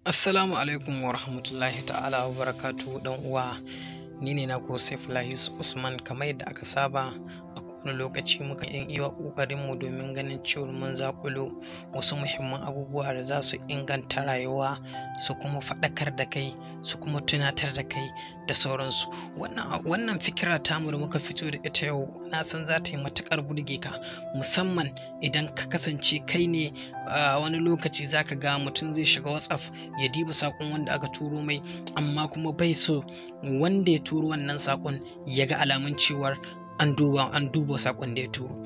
Assalamu alaikum wa rahmatullahi ta'ala wa barakatuhu ɗan uwa. Ni ne naku Saifullahi Yusuf Usman. Kamar yadda aka saba a kowane lokaci muka yin iya ƙoƙarin mu domin ganin cewa mun zaƙulo wasu muhimman abubuwa da za su inganta rayuwa, su kuma faɗakar da kai, su kuma tunatar da kai da sauransu. Wannan fikira tamu da muka fito da ita yau na san za ta yi matuƙar burge ka, musamman idan ka kasance kai ne wani lokaci za ka ga mutum zai shiga WhatsApp ya diba saƙon wanda aka turo mai, amma kuma bai so wanda ya turo wannan saƙon ya ga alamun cewar an duba saƙon da ya turo.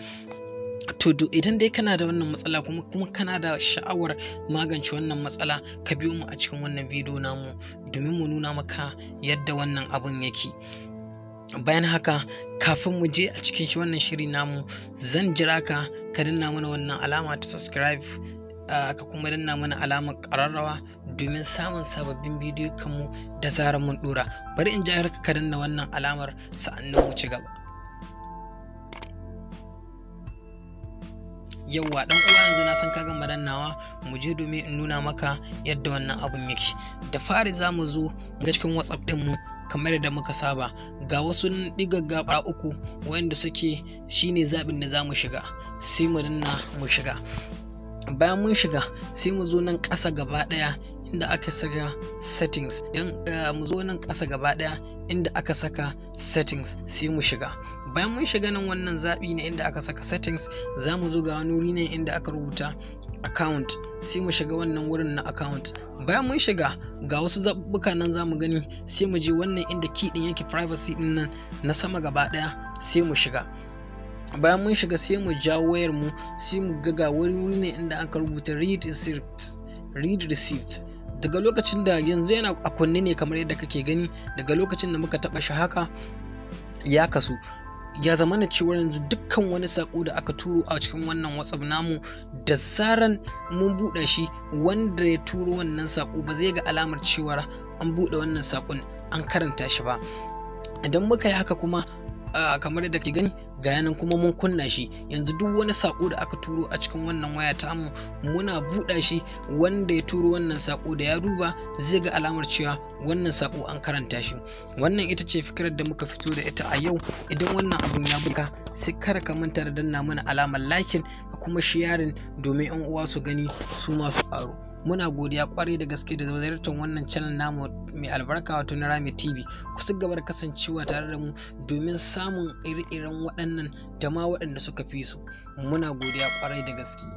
To idan dai kana da wannan matsala kuma kana da sha'awar magance wannan matsala, ka biyo mu a cikin wannan bidiyo namu domin mu nuna maka yadda wannan abun yake. Bayan haka, kafin mu je a cikin wannan shiri namu, zan jira ka danna mana wannan alama ta subscribe, ka kuma danna mana alamar ƙararrawa domin samun sababbin bidiyo kanmu da zarar mun ɗora. Bari in jira ka danna wannan alamar sa'annan mu ci gaba. Yawwa dan uwa, yanzu na san ka gama dannawa, mu je domin in nuna maka yadda wannan abun yake. Da fari za mu zo ga cikin WhatsApp din mu kamar da muka saba, ga wasu digagga uku wanda suke shine zaɓin da za mu shiga, sai mu danna mu shiga. Bayan mun shiga sai mu zo nan ƙasa gaba ɗaya inda aka saka settings, mu zo nan ƙasa gaba ɗaya inda aka saka settings sai mu shiga. Bayan mun shiga nan wannan zaɓi ne inda aka saka settings, za mu zo ga wani wuri ne inda aka rubuta account, sai mu shiga wannan wurin na account. Bayan mun shiga ga wasu zaɓuɓɓuka nan za mu gani, sai mu je wannan inda key ɗin yake privacy ɗin nan na sama gaba ɗaya sai mu shiga. Bayan mun shiga sai mu jawo wayar mu, sai mu ga wuri ne inda aka rubuta read receipt. Daga lokacin da yanzu yana a kunne ne kamar yadda kake gani, daga lokacin da muka taɓa shi haka ya kasu, ya zama na cewa yanzu dukkan wani saƙo da aka turo a cikin wannan WhatsApp namu, da zaran mun buɗe shi, wanda ya turo wannan saƙo ba zai ga alamar cewa an buɗe wannan saƙon an karanta shi ba. Idan muka yi haka kuma kamar yadda ke gani ga yanan kuma mun kunna shi, yanzu duk wani sako da aka turo a cikin wannan waya ta mu muna buɗa shi, wanda ya turo wannan sako da ya duba zai ga alamar cewa wannan sako an karanta shi. Wannan ita ce fikirar da muka fito da ita a yau. Idan wannan abun ya buka, sai kada ka manta da danna mana alamar liking ka kuma sharing domin yan uwa su gani su masu ƙaro. Muna godiya kwarai da gaske da ziyartar wannan channel namu mai albarka, wato na Rami TV. Ku ci gaba da kasancewa tare da mu domin samun ire-iren waɗannan da ma waɗanda suka fi su. Muna godiya kwarai da gaske.